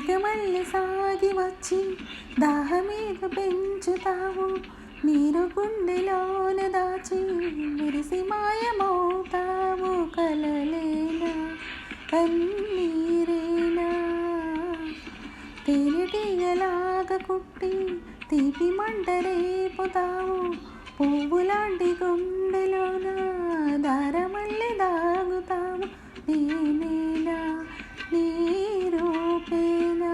మేఘమల్లి సాగి వచ్చి దాహమీద పెంచుతావు, నీరు గుండెలోన దాచి మురిసి మాయమవుతావు. కలలేనా కన్నీరేనా తేనెటీగలాగా కుట్టి తీపి మంట రేపుతావు, పువ్వులాంటి గుండెలోన దారమల్లి దాగుతావు. నేనేనా నీ రూపేనా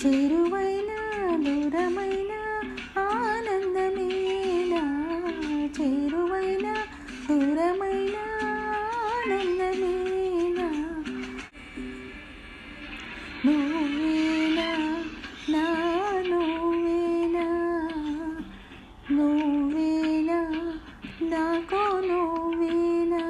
చేరువైన దూరమైన ఆనందమేనా, చేరువైన దూరమైన ఆనందమేనా. నువ్వేనా నా నువ్వేనా, నువ్వేనా నాకు నువ్వేనా.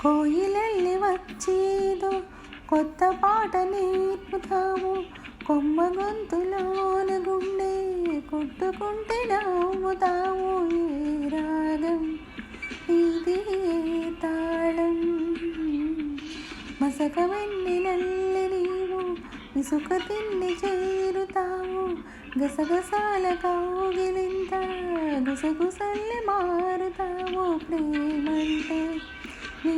కోయిలెల్లి వచ్చేదో కొత్త పాట నేర్పుతావు, కొమ్మ గొంతులోన గుండె కొట్టుకుంటే నవ్వుతావు. ఏ రాగం ఇది తాళం, మసక వెన్నెలల్లి నీవు ఇసుక తిన్ని చేరుతావు. గసగసాల కౌగిలింత గుసగుసల్లి మారుతావు. ప్రేమంటే నీ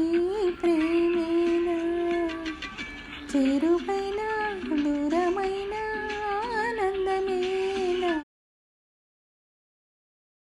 ప్రేమేనా, చేరువైన దూర